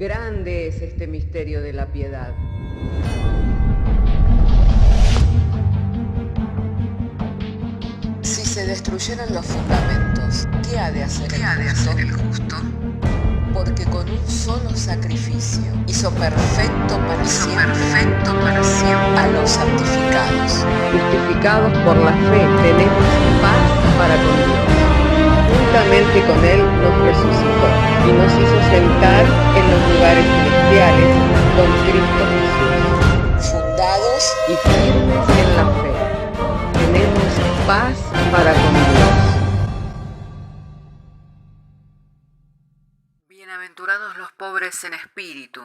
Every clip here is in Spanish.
Grande es este misterio de la piedad. Si se destruyeran los fundamentos, ¿qué ha de hacer el justo? Porque con un solo sacrificio hizo perfecto para siempre a los santificados. Justificados por la fe, tenemos paz para con Dios. Juntamente con Él nos resucitó y nos hizo sentar en los lugares celestiales con Cristo Jesús. Fundados Y firmes en la fe, tenemos paz para con Dios. Bienaventurados los pobres en espíritu,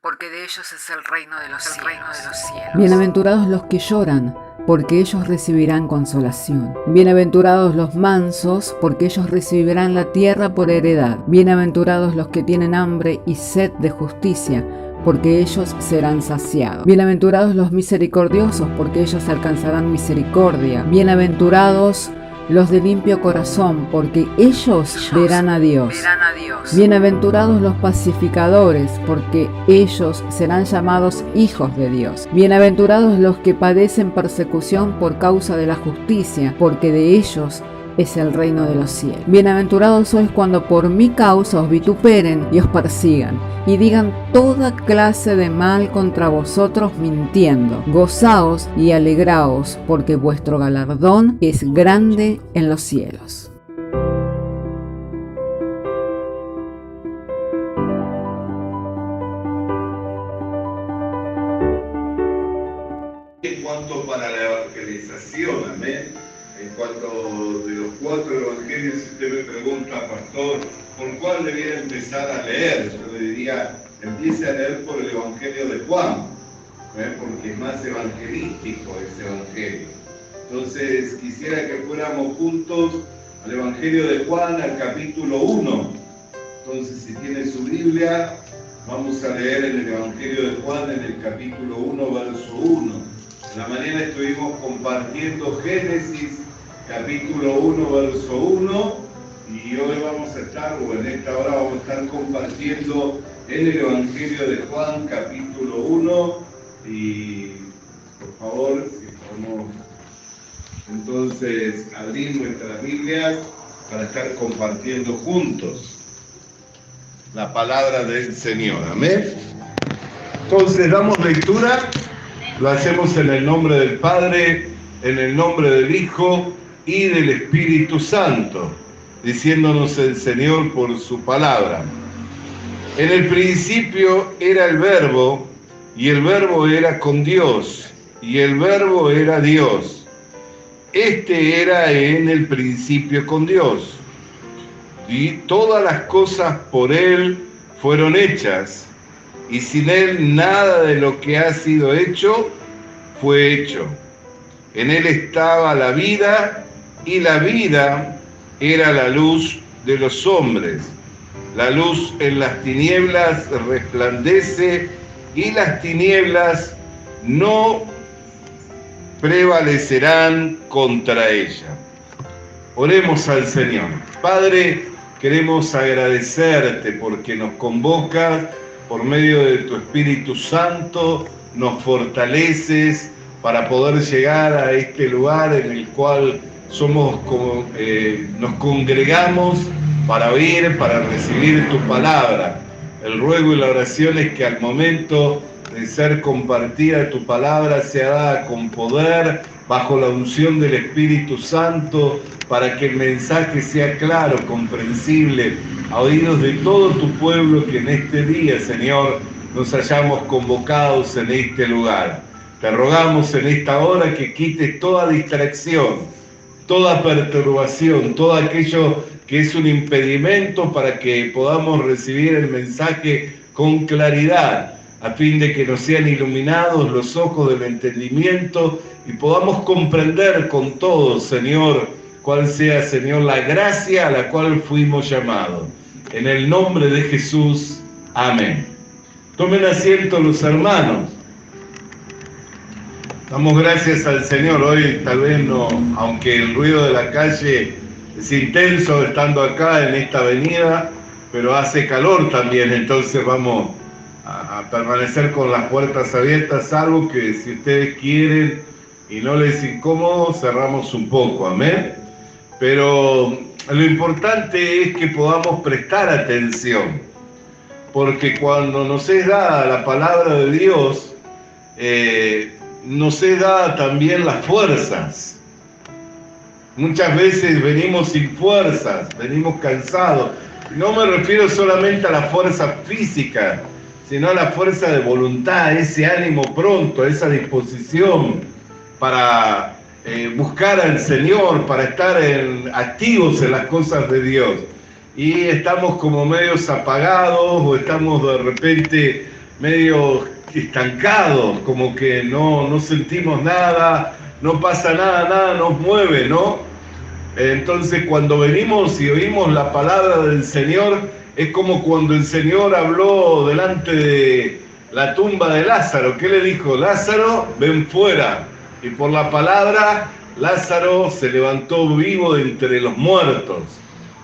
porque de ellos es el reino de los cielos. Bienaventurados los que lloran, porque ellos recibirán consolación. Bienaventurados los mansos, porque ellos recibirán la tierra por heredad. Bienaventurados los que tienen hambre y sed de justicia, porque ellos serán saciados. Bienaventurados los misericordiosos, porque ellos alcanzarán misericordia. Bienaventurados los de limpio corazón, porque ellos verán a Dios. Bienaventurados los pacificadores, porque ellos serán llamados hijos de Dios. Bienaventurados los que padecen persecución por causa de la justicia, porque de ellos es el reino de los cielos. Bienaventurados sois cuando por mi causa os vituperen y os persigan, y digan toda clase de mal contra vosotros mintiendo. Gozaos y alegraos, porque vuestro galardón es grande en los cielos. En cuanto para la evangelización, amén. En cuanto de los 4 evangelios, si usted me pregunta, pastor, ¿por cuál debiera empezar a leer? Yo le diría, empiece a leer por el Evangelio de Juan, porque es más evangelístico ese evangelio. Entonces, quisiera que fuéramos juntos al Evangelio de Juan, al capítulo 1. Entonces, si tiene su Biblia, vamos a leer en el Evangelio de Juan, en el capítulo 1, verso 1. En la mañana estuvimos compartiendo Génesis, capítulo 1, verso 1, y hoy vamos a estar, o en esta hora vamos a estar compartiendo en el Evangelio de Juan, capítulo 1, y por favor, si podemos entonces abrir nuestras Biblias para estar compartiendo juntos la palabra del Señor, amén. Entonces damos lectura. Lo hacemos en el nombre del Padre, en el nombre del Hijo y del Espíritu Santo, diciéndonos el Señor por su palabra. En el principio era el Verbo, y el Verbo era con Dios, y el Verbo era Dios. Este era en el principio con Dios, y todas las cosas por Él fueron hechas, y sin Él nada de lo que ha sido hecho fue hecho. En Él estaba la vida, y la vida era la luz de los hombres. La luz en las tinieblas resplandece, y las tinieblas no prevalecerán contra ella. Oremos al Señor. Padre, queremos agradecerte porque nos convocas por medio de tu Espíritu Santo, nos fortaleces para poder llegar a este lugar en el cual nos congregamos para oír, para recibir tu palabra. El ruego y la oración es que al momento de ser compartida tu palabra sea dada con poder, bajo la unción del Espíritu Santo, para que el mensaje sea claro, comprensible, a oídos de todo tu pueblo que en este día, Señor, nos hayamos convocados en este lugar. Te rogamos en esta hora que quites toda distracción, toda perturbación, todo aquello que es un impedimento para que podamos recibir el mensaje con claridad, a fin de que nos sean iluminados los ojos del entendimiento y podamos comprender con todo, Señor, cuál sea, Señor, la gracia a la cual fuimos llamados. En el nombre de Jesús, amén. Tomen asiento los hermanos. Damos gracias al Señor. Hoy tal vez no, aunque el ruido de la calle es intenso estando acá en esta avenida, pero hace calor también, entonces vamos a permanecer con las puertas abiertas, salvo que si ustedes quieren y no les es incómodo, cerramos un poco, amén. Pero lo importante es que podamos prestar atención, porque cuando nos es dada la palabra de Dios, nos es dada también las fuerzas. Muchas veces venimos sin fuerzas, venimos cansados. No me refiero solamente a la fuerza física, sino a la fuerza de voluntad, ese ánimo pronto, esa disposición para buscar al Señor, para estar activos en las cosas de Dios. Y estamos como medios apagados o estamos de repente medio estancados, como que no sentimos nada, no pasa nada, nada nos mueve, ¿no? Entonces cuando venimos y oímos la palabra del Señor, es como cuando el Señor habló delante de la tumba de Lázaro. ¿Qué le dijo? Lázaro, ven fuera. Y por la palabra, Lázaro se levantó vivo de entre los muertos.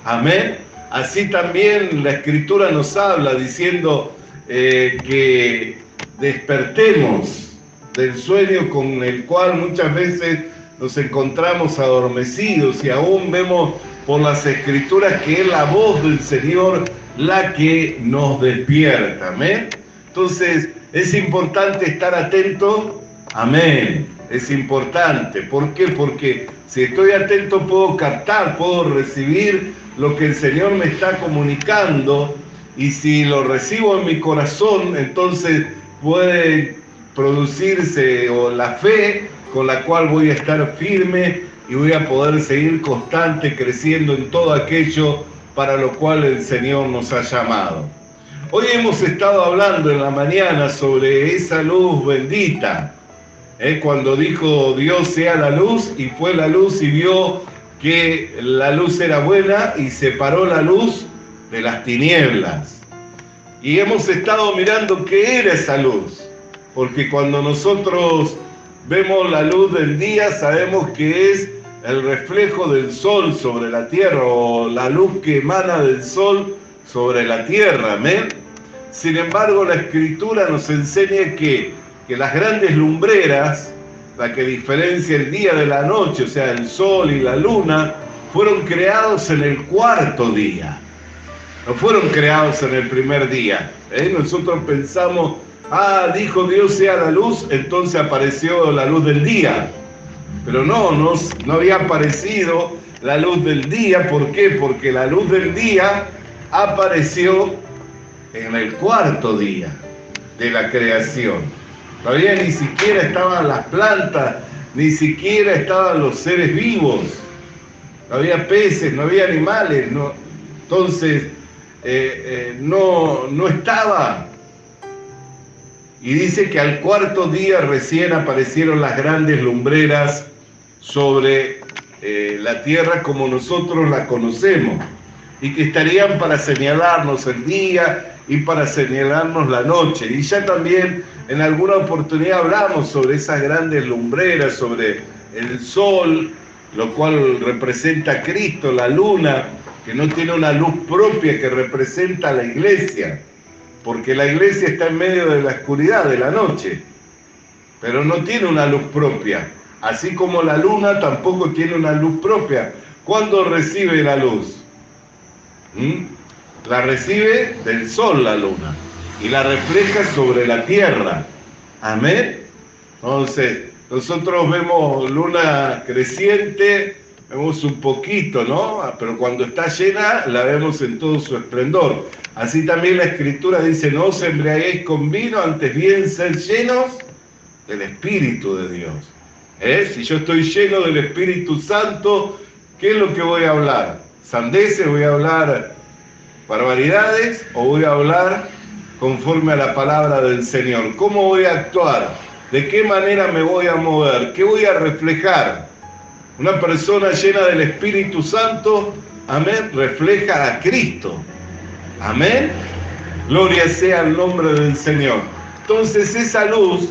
Amén. Así también la Escritura nos habla diciendo que despertemos del sueño con el cual muchas veces nos encontramos adormecidos, y aún vemos por las Escrituras que es la voz del Señor la que nos despierta. Amén. Entonces es importante estar atento. Amén. Es importante. ¿Por qué? Porque si estoy atento puedo captar, puedo recibir lo que el Señor me está comunicando, y si lo recibo en mi corazón, entonces puede producirse la fe con la cual voy a estar firme y voy a poder seguir constante, creciendo en todo aquello para lo cual el Señor nos ha llamado. Hoy hemos estado hablando en la mañana sobre esa luz bendita, cuando dijo Dios sea la luz, y fue la luz y vio que la luz era buena y separó la luz de las tinieblas. Y hemos estado mirando qué era esa luz, porque cuando nosotros vemos la luz del día sabemos que es el reflejo del sol sobre la tierra, o la luz que emana del sol sobre la tierra. Amén. Sin embargo, la Escritura nos enseña que las grandes lumbreras, la que diferencia el día de la noche, o sea, el sol y la luna, fueron creados en el cuarto día. No fueron creados en el primer día. Nosotros pensamos, dijo Dios sea la luz, entonces apareció la luz del día. Pero no había aparecido la luz del día. ¿Por qué? Porque la luz del día apareció en el cuarto día de la creación. Todavía ni siquiera estaban las plantas, ni siquiera estaban los seres vivos. No había peces, no había animales, no. Entonces, no estaba. Y dice que al cuarto día recién aparecieron las grandes lumbreras sobre la tierra como nosotros la conocemos, y que estarían para señalarnos el día y para señalarnos la noche. Y ya también en alguna oportunidad hablamos sobre esas grandes lumbreras, sobre el sol, lo cual representa a Cristo, la luna, que no tiene una luz propia, que representa a la iglesia, porque la iglesia está en medio de la oscuridad de la noche, pero no tiene una luz propia, así como la luna tampoco tiene una luz propia. ¿Cuándo recibe la luz? La recibe del sol la luna, y la refleja sobre la tierra. Amén. Entonces, nosotros vemos luna creciente, vemos un poquito, ¿no? Pero cuando está llena, la vemos en todo su esplendor. Así también la Escritura dice, no os embriaguéis con vino, antes bien ser llenos del Espíritu de Dios. Si yo estoy lleno del Espíritu Santo, ¿qué es lo que voy a hablar? ¿Sandeces? ¿Voy a hablar barbaridades? ¿O voy a hablar conforme a la palabra del Señor? ¿Cómo voy a actuar? ¿De qué manera me voy a mover? ¿Qué voy a reflejar? Una persona llena del Espíritu Santo, amén, refleja a Cristo. Amén. Gloria sea el nombre del Señor. Entonces esa luz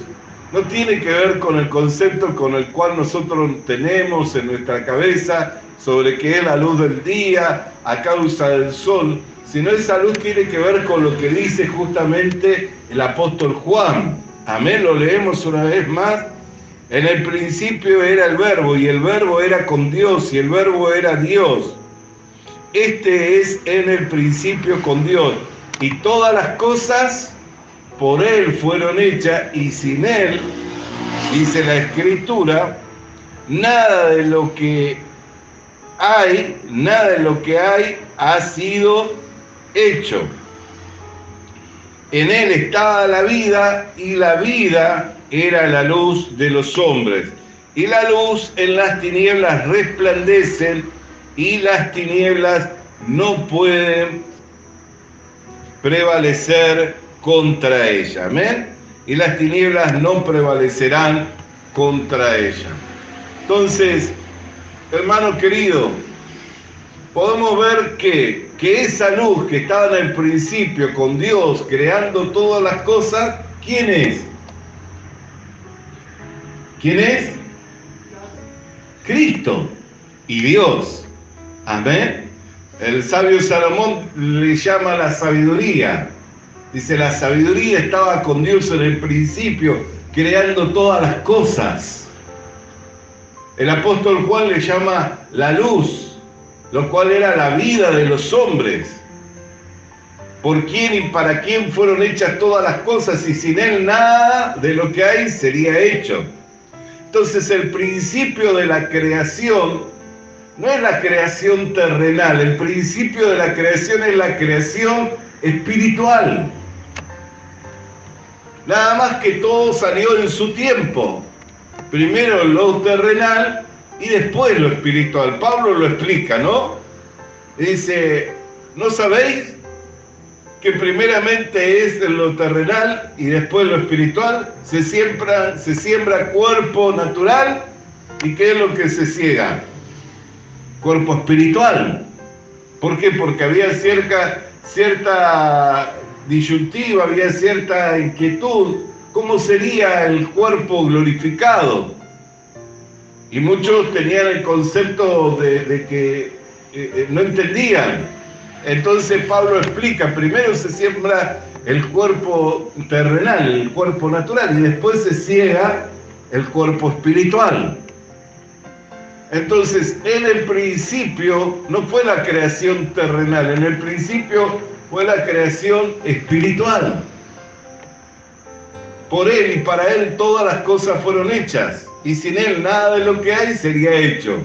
no tiene que ver con el concepto con el cual nosotros tenemos en nuestra cabeza sobre que es la luz del día a causa del sol, sino esa luz tiene que ver con lo que dice justamente el apóstol Juan. Amén, lo leemos una vez más. En el principio era el Verbo, y el Verbo era con Dios, y el Verbo era Dios. Este es en el principio con Dios, y todas las cosas por Él fueron hechas, y sin Él, dice la Escritura, nada de lo que hay ha sido hecho. En Él estaba la vida, y la vida era la luz de los hombres. Y la luz en las tinieblas resplandece, y las tinieblas no pueden prevalecer contra ella. Amén. Y las tinieblas no prevalecerán contra ella. Entonces, hermano querido, podemos ver que esa luz que estaba en el principio con Dios creando todas las cosas, ¿quién es? ¿Quién es? Cristo y Dios. Amén. El sabio Salomón le llama la sabiduría. Dice, la sabiduría estaba con Dios en el principio, creando todas las cosas. El apóstol Juan le llama la luz, lo cual era la vida de los hombres. ¿Por quién y para quién fueron hechas todas las cosas? Y sin Él nada de lo que hay sería hecho. Entonces el principio de la creación no es la creación terrenal, el principio de la creación es la creación espiritual. Nada más que todo salió en su tiempo. Primero lo terrenal y después lo espiritual. Pablo lo explica, ¿no? Dice, ¿no sabéis que primeramente es lo terrenal y después lo espiritual? Se siembra cuerpo natural, ¿y qué es lo que se ciega? Cuerpo espiritual. ¿Por qué? Porque había cierta disyuntiva, había cierta inquietud. ¿Cómo sería el cuerpo glorificado? Y muchos tenían el concepto de que no entendían. Entonces Pablo explica, primero se siembra el cuerpo terrenal, el cuerpo natural, y después se ciega el cuerpo espiritual. Entonces, en el principio no fue la creación terrenal, en el principio fue la creación espiritual. Por Él y para Él todas las cosas fueron hechas, y sin Él nada de lo que hay sería hecho.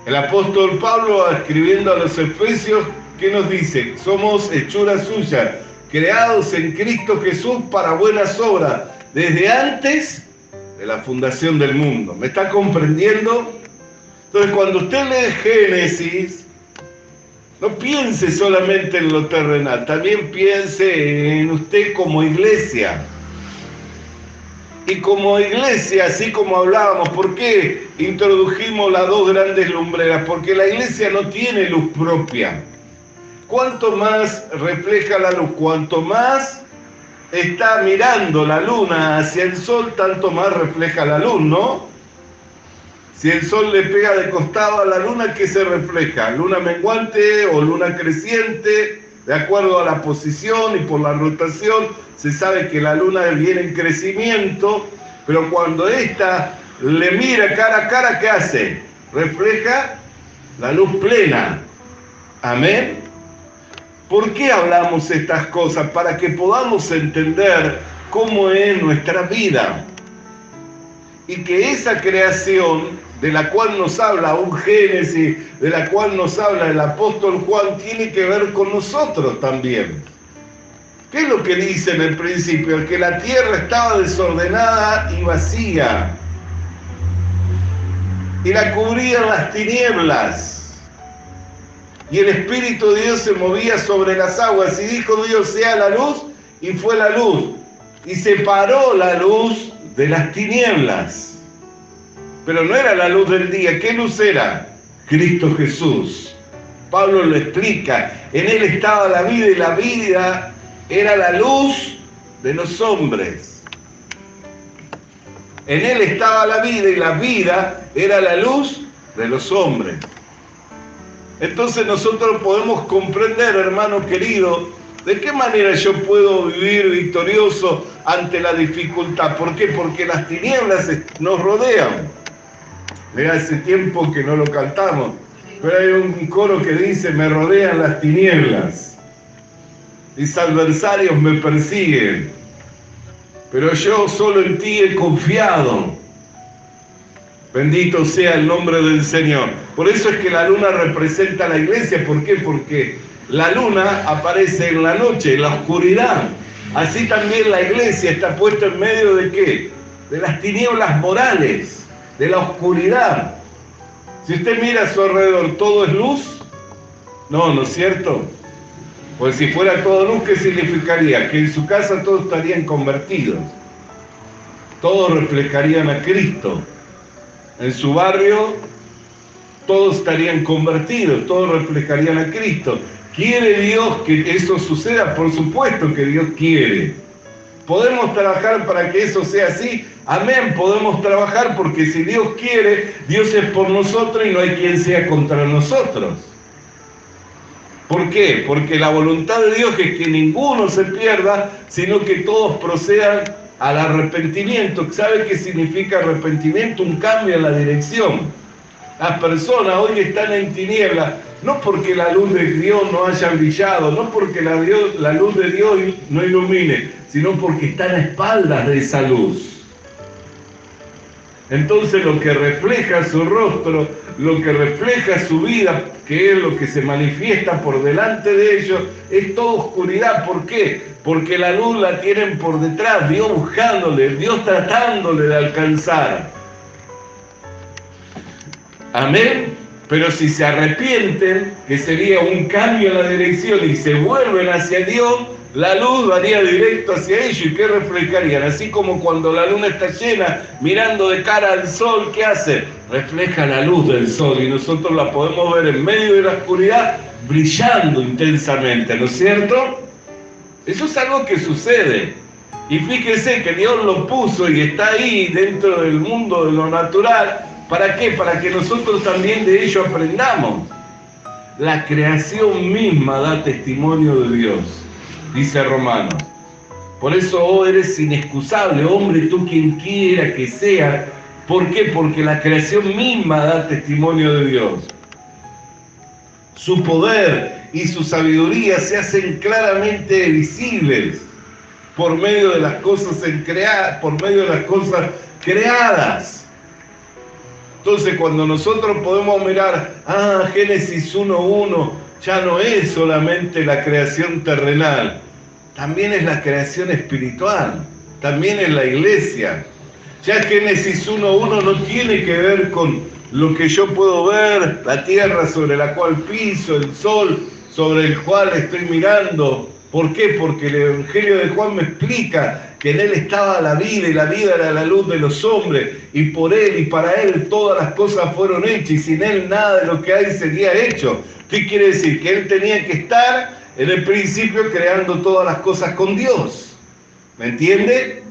El apóstol Pablo, escribiendo a los Efesios, ¿qué nos dice? Somos hechura suya, creados en Cristo Jesús para buenas obras, desde antes de la fundación del mundo. ¿Me está comprendiendo? Entonces, cuando usted lee Génesis, no piense solamente en lo terrenal, también piense en usted como iglesia. Y como iglesia, así como hablábamos, ¿por qué introdujimos las dos grandes lumbreras? Porque la iglesia no tiene luz propia. Cuanto más refleja la luz, cuanto más está mirando la luna hacia el sol, tanto más refleja la luz, ¿no? Si el sol le pega de costado a la luna, ¿qué se refleja? ¿Luna menguante o luna creciente? De acuerdo a la posición y por la rotación, se sabe que la luna viene en crecimiento, pero cuando ésta le mira cara a cara, ¿qué hace? Refleja la luz plena. Amén. ¿Por qué hablamos estas cosas? Para que podamos entender cómo es nuestra vida. Y que esa creación de la cual nos habla un Génesis, de la cual nos habla el apóstol Juan, tiene que ver con nosotros también. ¿Qué es lo que dice en el principio? Que la tierra estaba desordenada y vacía, y la cubrían las tinieblas, y el Espíritu de Dios se movía sobre las aguas, y dijo Dios, sea la luz, y fue la luz, y separó la luz de las tinieblas. Pero no era la luz del día. ¿Qué luz era? Cristo Jesús. Pablo lo explica. En Él estaba la vida, y la vida era la luz de los hombres. En Él estaba la vida, y la vida era la luz de los hombres. Entonces nosotros podemos comprender, hermano querido, de qué manera yo puedo vivir victorioso ante la dificultad. ¿Por qué? Porque las tinieblas nos rodean. Hace tiempo que no lo cantamos, pero hay un coro que dice: me rodean las tinieblas, mis adversarios me persiguen, pero yo solo en ti he confiado. Bendito sea el nombre del Señor. Por eso es que la luna representa a la iglesia. ¿Por qué? Porque la luna aparece en la noche, en la oscuridad. Así también la iglesia está puesta en medio ¿de qué? De las tinieblas morales, de la oscuridad. Si usted mira a su alrededor, ¿todo es luz? No, ¿no es cierto? Pues si fuera todo luz, ¿qué significaría? Que en su casa todos estarían convertidos. Todos reflejarían a Cristo. En su barrio todos estarían convertidos, todos reflejarían a Cristo. ¿Quiere Dios que eso suceda? Por supuesto que Dios quiere. ¿Podemos trabajar para que eso sea así? Amén, podemos trabajar porque si Dios quiere, Dios es por nosotros y no hay quien sea contra nosotros. ¿Por qué? Porque la voluntad de Dios es que ninguno se pierda, sino que todos procedan al arrepentimiento. ¿Sabe qué significa arrepentimiento? Un cambio en la dirección. Las personas hoy están en tinieblas, no porque la luz de Dios no haya brillado, no porque la luz de Dios no ilumine, sino porque están a espaldas de esa luz. Entonces lo que refleja su rostro, lo que refleja su vida, que es lo que se manifiesta por delante de ellos, es toda oscuridad. ¿Por qué? Porque la luz la tienen por detrás, Dios buscándole, Dios tratándole de alcanzar. Amén. Pero si se arrepienten, que sería un cambio en la dirección, y se vuelven hacia Dios, la luz varía directo hacia ellos. ¿Y qué reflejarían? Así como cuando la luna está llena, mirando de cara al sol, ¿qué hace? Refleja la luz del sol, y nosotros la podemos ver en medio de la oscuridad, brillando intensamente, ¿no es cierto? Eso es algo que sucede. Y fíjese que Dios lo puso y está ahí dentro del mundo de lo natural. ¿Para qué? Para que nosotros también de ello aprendamos. La creación misma da testimonio de Dios, dice Romanos. Por eso eres inexcusable, hombre, tú quien quiera que sea. ¿Por qué? Porque la creación misma da testimonio de Dios. Su poder y su sabiduría se hacen claramente visibles por medio de las cosas creadas. Entonces, cuando nosotros podemos mirar, Génesis 1:1, ya no es solamente la creación terrenal, también es la creación espiritual, también es la iglesia. Ya Génesis 1:1 no tiene que ver con lo que yo puedo ver, la tierra sobre la cual piso, el sol sobre el cual estoy mirando. ¿Por qué? Porque el Evangelio de Juan me explica que en él estaba la vida y la vida era la luz de los hombres, y por él y para él todas las cosas fueron hechas, y sin él nada de lo que hay sería hecho. ¿Qué quiere decir? Que él tenía que estar en el principio creando todas las cosas con Dios. ¿Me entiende?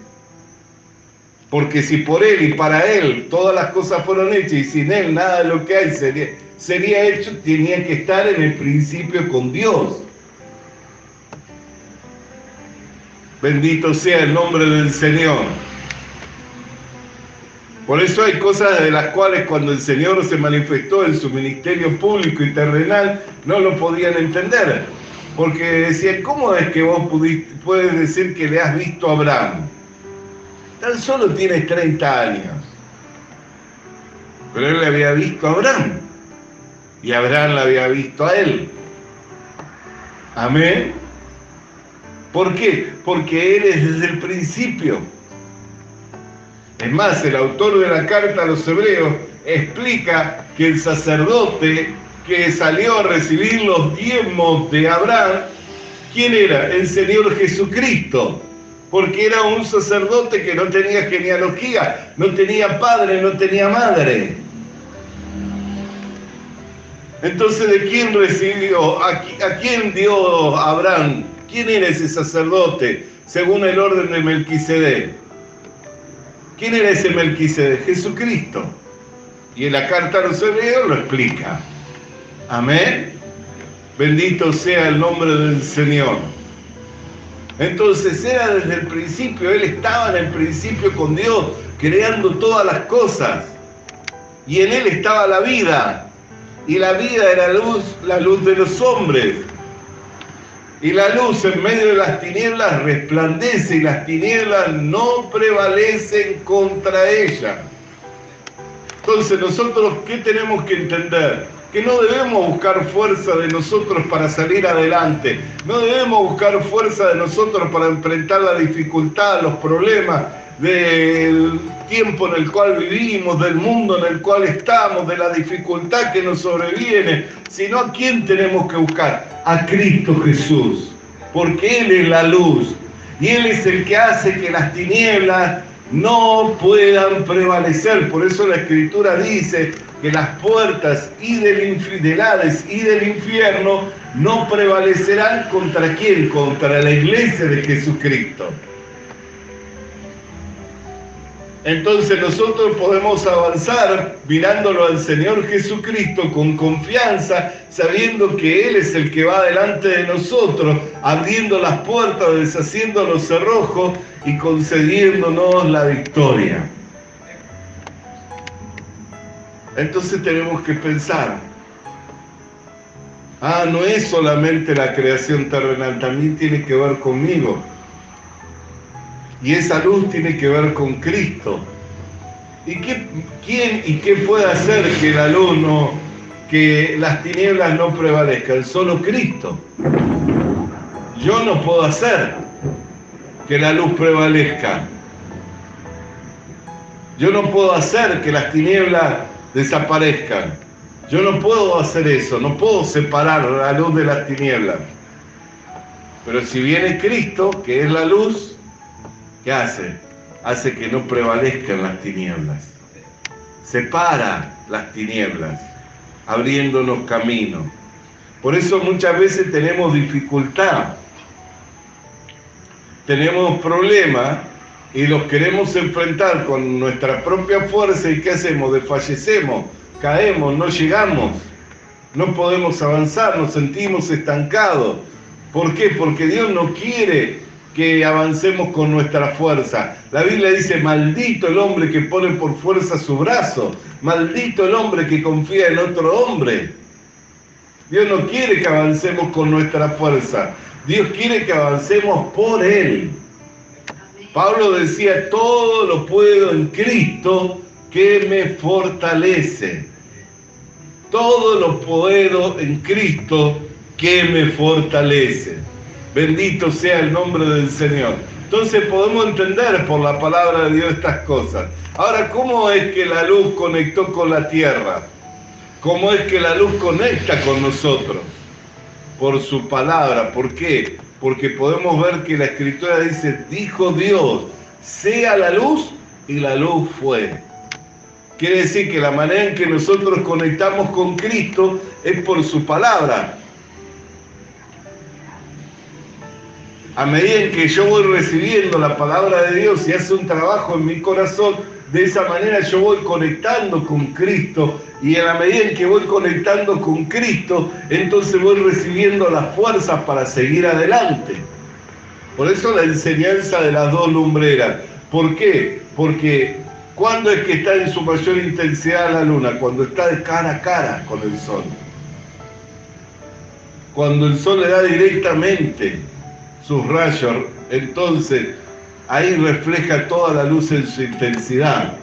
Porque si por él y para él todas las cosas fueron hechas y sin él nada de lo que hay sería hecho, tenía que estar en el principio con Dios. Bendito sea el nombre del Señor. Por eso hay cosas de las cuales cuando el Señor se manifestó en su ministerio público y terrenal, no lo podían entender. Porque decían, ¿cómo es que vos puedes decir que le has visto a Abraham? Tan solo tienes 30 años. Pero él le había visto a Abraham. Y Abraham le había visto a él. Amén. ¿Por qué? Porque él es desde el principio. Es más, el autor de la carta a los hebreos explica que el sacerdote que salió a recibir los diezmos de Abraham, ¿quién era? El Señor Jesucristo. Porque era un sacerdote que no tenía genealogía, no tenía padre, no tenía madre. Entonces, ¿de quién recibió? ¿A quién dio Abraham? ¿Quién era ese sacerdote según el orden de Melquisedec? ¿Quién era ese Melquisedec? Jesucristo. Y en la carta a los hebreos lo explica. Amén. Bendito sea el nombre del Señor. Entonces era desde el principio, Él estaba en el principio con Dios, creando todas las cosas. Y en Él estaba la vida. Y la vida era la luz de los hombres. Y la luz en medio de las tinieblas resplandece y las tinieblas no prevalecen contra ella. Entonces nosotros, ¿qué tenemos que entender? Que no debemos buscar fuerza de nosotros para salir adelante. No debemos buscar fuerza de nosotros para enfrentar la dificultad, los problemas del tiempo en el cual vivimos, del mundo en el cual estamos, de la dificultad que nos sobreviene, sino a quién tenemos que buscar, a Cristo Jesús, porque Él es la luz y Él es el que hace que las tinieblas no puedan prevalecer. Por eso la Escritura dice que las puertas del Hades y del infierno no prevalecerán ¿contra quién? Contra la iglesia de Jesucristo. Entonces nosotros podemos avanzar mirándolo al Señor Jesucristo con confianza, sabiendo que Él es el que va delante de nosotros, abriendo las puertas, deshaciendo los cerrojos y concediéndonos la victoria. Entonces tenemos que pensar, no es solamente la creación terrenal, también tiene que ver conmigo. Y esa luz tiene que ver con Cristo. ¿Y quién y qué puede hacer que la luz que las tinieblas no prevalezcan? Solo Cristo. Yo no puedo hacer que la luz prevalezca. Yo no puedo hacer que las tinieblas desaparezcan. Yo no puedo hacer eso, no puedo separar la luz de las tinieblas. Pero si viene Cristo, que es la luz, ¿qué hace? Hace que no prevalezcan las tinieblas. Separa las tinieblas, abriéndonos camino. Por eso muchas veces tenemos dificultad, tenemos problemas y los queremos enfrentar con nuestra propia fuerza. ¿Y qué hacemos? Desfallecemos, caemos, no llegamos, no podemos avanzar, nos sentimos estancados. ¿Por qué? Porque Dios no quiere que avancemos con nuestra fuerza. La Biblia dice, maldito el hombre que pone por fuerza su brazo, maldito el hombre que confía en otro hombre. Dios no quiere que avancemos con nuestra fuerza, Dios quiere que avancemos por Él. Pablo decía, todo lo puedo en Cristo que me fortalece. Todo lo puedo en Cristo que me fortalece. Bendito sea el nombre del Señor. Entonces podemos entender por la palabra de Dios estas cosas. Ahora, ¿cómo es que la luz conectó con la tierra? ¿Cómo es que la luz conecta con nosotros? Por su palabra. ¿Por qué? Porque podemos ver que la Escritura dice, dijo Dios, sea la luz, y la luz fue. Quiere decir que la manera en que nosotros conectamos con Cristo es por su palabra. A medida en que yo voy recibiendo la palabra de Dios y hace un trabajo en mi corazón, de esa manera yo voy conectando con Cristo, y en la medida en que voy conectando con Cristo, entonces voy recibiendo las fuerzas para seguir adelante. Por eso la enseñanza de las dos lumbreras. ¿Por qué? Porque ¿cuándo es que está en su mayor intensidad la luna? Cuando está de cara a cara con el sol. Cuando el sol le da directamente sus rayos, entonces ahí refleja toda la luz en su intensidad.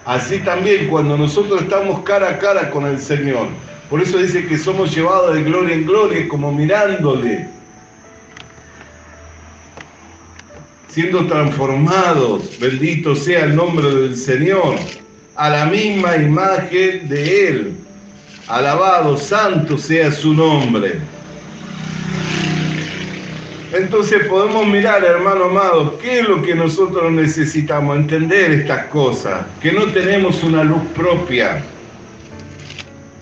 Así también cuando nosotros estamos cara a cara con el Señor, por eso dice que somos llevados de gloria en gloria, como mirándole, siendo transformados, bendito sea el nombre del Señor, a la misma imagen de Él. Alabado, santo sea su nombre. Entonces podemos mirar, hermano amado, qué es lo que nosotros necesitamos, entender estas cosas, que no tenemos una luz propia,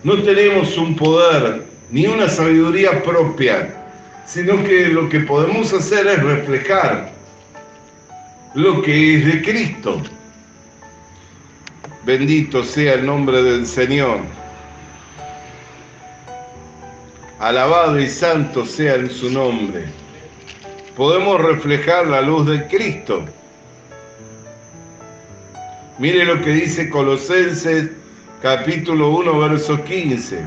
no tenemos un poder, ni una sabiduría propia, sino que lo que podemos hacer es reflejar lo que es de Cristo. Bendito sea el nombre del Señor. Alabado y santo sea en su nombre. Podemos reflejar la luz de Cristo. Mire lo que dice Colosenses capítulo 1, verso 15.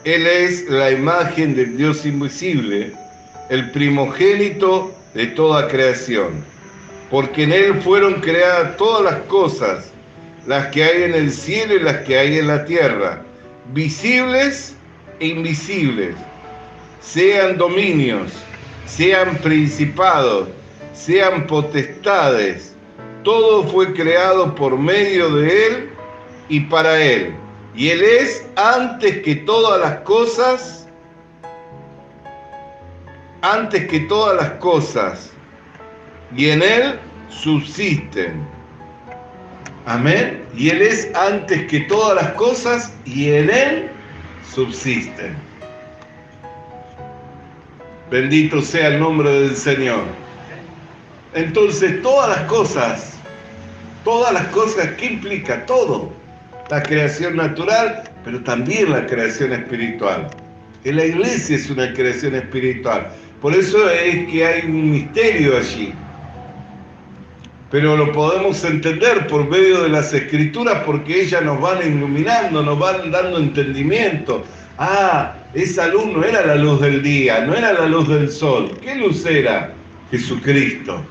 Él es la imagen del Dios invisible, el primogénito de toda creación, porque en Él fueron creadas todas las cosas, las que hay en el cielo y las que hay en la tierra, visibles e invisibles, sean dominios, sean principados, sean potestades, todo fue creado por medio de Él y para Él. Y Él es antes que todas las cosas, y en Él subsisten. Amén. Y Él es antes que todas las cosas, y en Él subsisten. Bendito sea el nombre del Señor. Entonces, todas las cosas, ¿qué implica? Todo. La creación natural, pero también la creación espiritual. En la iglesia es una creación espiritual. Por eso es que hay un misterio allí. Pero lo podemos entender por medio de las Escrituras, porque ellas nos van iluminando, nos van dando entendimiento. Ah, esa luz no era la luz del día, no era la luz del sol. ¿Qué luz era? Jesucristo.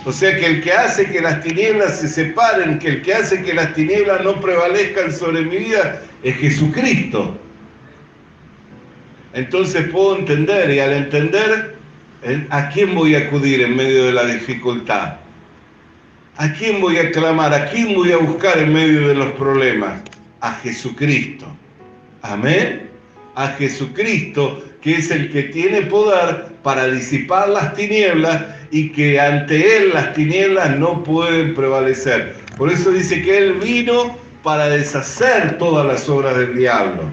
O sea que el que hace que las tinieblas se separen, que el que hace que las tinieblas no prevalezcan sobre mi vida, es Jesucristo. Entonces puedo entender, y al entender, ¿a quién voy a acudir en medio de la dificultad? ¿A quién voy a clamar? ¿A quién voy a buscar en medio de los problemas? A Jesucristo. Amén. A Jesucristo, que es el que tiene poder para disipar las tinieblas y que ante Él las tinieblas no pueden prevalecer. Por eso dice que Él vino para deshacer todas las obras del diablo.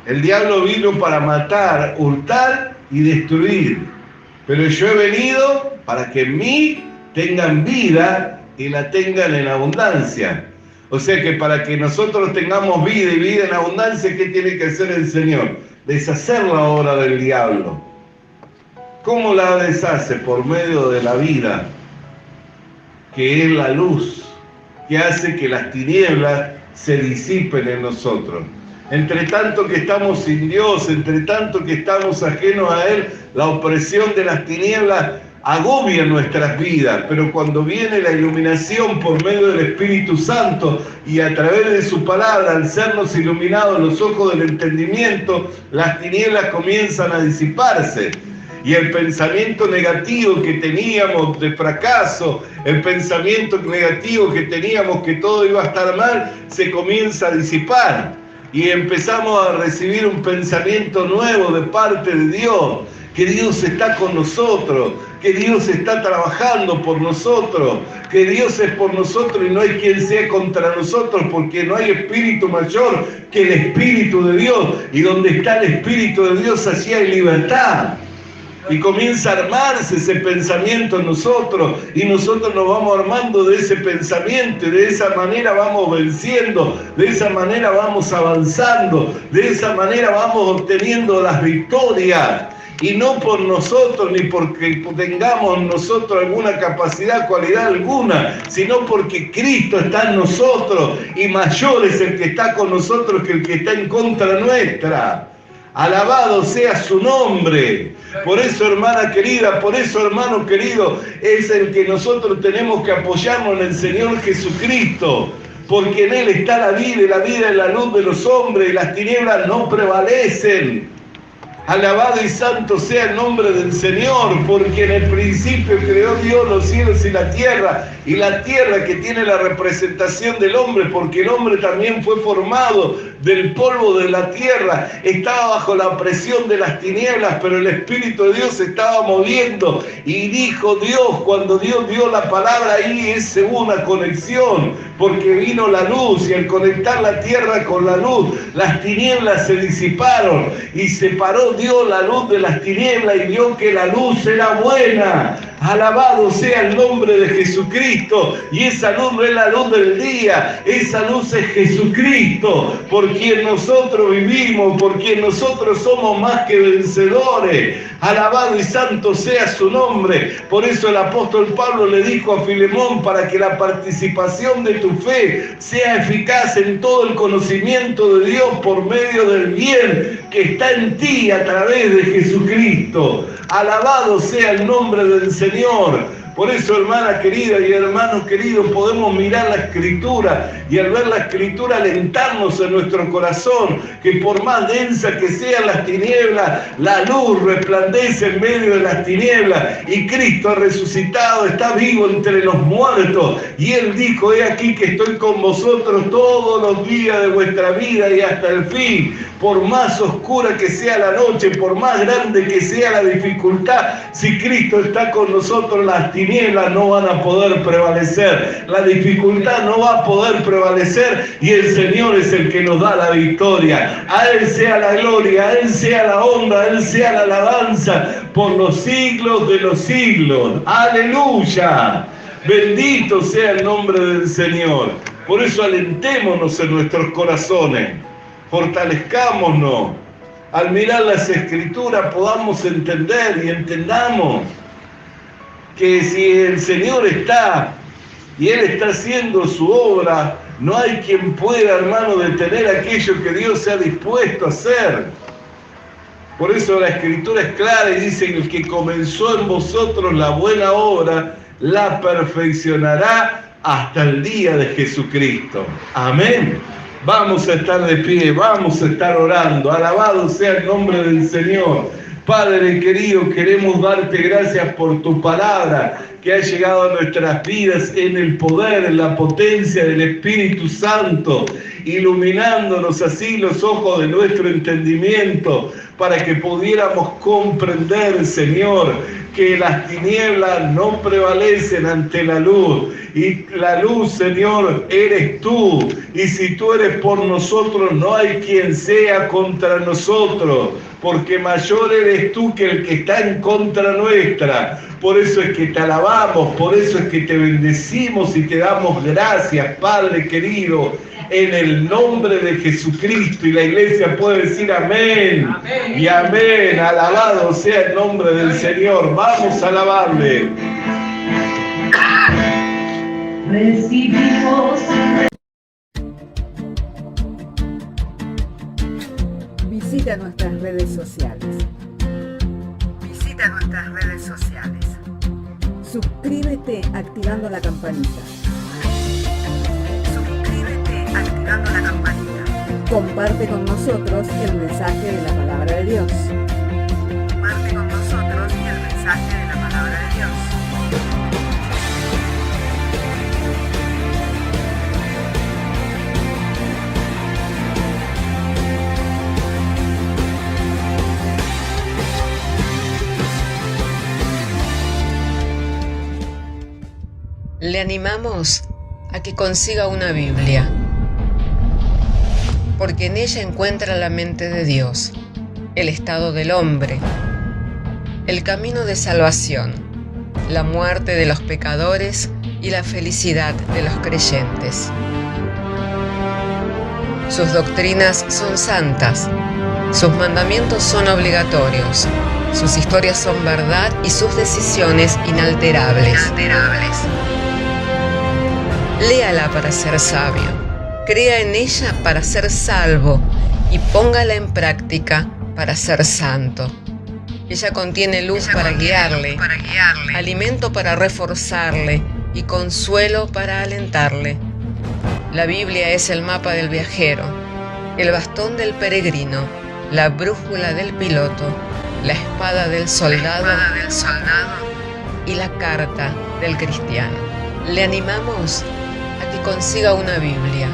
El diablo vino para matar, hurtar y destruir. Pero yo he venido para que en mí tengan vida y la tengan en abundancia. O sea que para que nosotros tengamos vida y vida en abundancia, ¿qué tiene que hacer el Señor? Deshacer la obra del diablo. ¿Cómo la deshace? Por medio de la vida, que es la luz, que hace que las tinieblas se disipen en nosotros. Entre tanto que estamos sin Dios, entre tanto que estamos ajenos a Él, la opresión de las tinieblas agobia nuestras vidas, pero cuando viene la iluminación por medio del Espíritu Santo y a través de su palabra, al sernos iluminados los ojos del entendimiento, las tinieblas comienzan a disiparse. Y el pensamiento negativo que teníamos de fracaso, el pensamiento negativo que teníamos que todo iba a estar mal, se comienza a disipar. Y empezamos a recibir un pensamiento nuevo de parte de Dios, que Dios está con nosotros, que Dios está trabajando por nosotros, que Dios es por nosotros y no hay quien sea contra nosotros, porque no hay espíritu mayor que el Espíritu de Dios. Y donde está el Espíritu de Dios, allí hay libertad. Y comienza a armarse ese pensamiento en nosotros, y nosotros nos vamos armando de ese pensamiento, y de esa manera vamos venciendo, de esa manera vamos avanzando, de esa manera vamos obteniendo las victorias. Y no por nosotros, ni porque tengamos nosotros alguna capacidad, cualidad alguna, sino porque Cristo está en nosotros, y mayor es el que está con nosotros que el que está en contra nuestra. Alabado sea su nombre. Por eso, hermana querida, por eso, hermano querido, es el que nosotros tenemos que apoyarnos en el Señor Jesucristo, porque en Él está la vida, y la vida es la luz de los hombres, y las tinieblas no prevalecen. Alabado y santo sea el nombre del Señor, porque en el principio creó Dios los cielos y la tierra que tiene la representación del hombre, porque el hombre también fue formado del polvo de la tierra, estaba bajo la opresión de las tinieblas, pero el Espíritu de Dios se estaba moviendo, y dijo Dios, cuando Dios dio la palabra, ahí es una conexión, porque vino la luz, y al conectar la tierra con la luz, las tinieblas se disiparon, y separó Dios la luz de las tinieblas, y vio que la luz era buena. Alabado sea el nombre de Jesucristo. Y esa luz no es la luz del día, esa luz es Jesucristo, por quien nosotros vivimos, por quien nosotros somos más que vencedores. Alabado y santo sea su nombre. Por eso el apóstol Pablo le dijo a Filemón, para que la participación de tu fe sea eficaz en todo el conocimiento de Dios por medio del bien que está en ti a través de Jesucristo. Alabado sea el nombre del Señor. Por eso, hermana querida y hermanos queridos, podemos mirar la Escritura y al ver la Escritura alentarnos en nuestro corazón, que por más densa que sean las tinieblas, la luz resplandece en medio de las tinieblas y Cristo ha resucitado, está vivo entre los muertos. Y Él dijo, he aquí que estoy con vosotros todos los días de vuestra vida y hasta el fin. Por más oscura que sea la noche, por más grande que sea la dificultad, si Cristo está con nosotros, las tinieblas no van a poder prevalecer, la dificultad no va a poder prevalecer y el Señor es el que nos da la victoria. A Él sea la gloria, a Él sea la honra, a Él sea la alabanza por los siglos de los siglos. ¡Aleluya! Bendito sea el nombre del Señor. Por eso alentémonos en nuestros corazones, fortalezcámonos. Al mirar las Escrituras podamos entender y entendamos que si el Señor está y Él está haciendo su obra, no hay quien pueda, hermano, detener aquello que Dios se ha dispuesto a hacer. Por eso la Escritura es clara y dice que el que comenzó en vosotros la buena obra, la perfeccionará hasta el día de Jesucristo. Amén. Vamos a estar de pie, vamos a estar orando. Alabado sea el nombre del Señor. Padre querido, queremos darte gracias por tu palabra que ha llegado a nuestras vidas en el poder, en la potencia del Espíritu Santo, iluminándonos así los ojos de nuestro entendimiento para que pudiéramos comprender, Señor, que las tinieblas no prevalecen ante la luz. Y la luz, Señor, eres tú. Y si tú eres por nosotros, no hay quien sea contra nosotros. Porque mayor eres tú que el que está en contra nuestra. Por eso es que te alabamos, por eso es que te bendecimos y te damos gracias, Padre querido, en el nombre de Jesucristo. Y la iglesia puede decir amén, amén. Y amén. Alabado sea el nombre del Señor. Vamos a alabarle. Recibimos. Visita nuestras redes sociales. Visita nuestras redes sociales. Suscríbete activando la campanita. Suscríbete activando la campanita. Comparte con nosotros el mensaje de la palabra de Dios. Comparte con nosotros el mensaje de la palabra de Dios. Le animamos a que consiga una Biblia, porque en ella encuentra la mente de Dios, el estado del hombre, el camino de salvación, la muerte de los pecadores y la felicidad de los creyentes. Sus doctrinas son santas, sus mandamientos son obligatorios, sus historias son verdad y sus decisiones inalterables. Léala para ser sabio, crea en ella para ser salvo y póngala en práctica para ser santo. Ella contiene luz para guiarle, alimento para reforzarle y consuelo para alentarle. La Biblia es el mapa del viajero, el bastón del peregrino, la brújula del piloto, la espada del soldado y la carta del cristiano. Le animamos a que consiga una Biblia,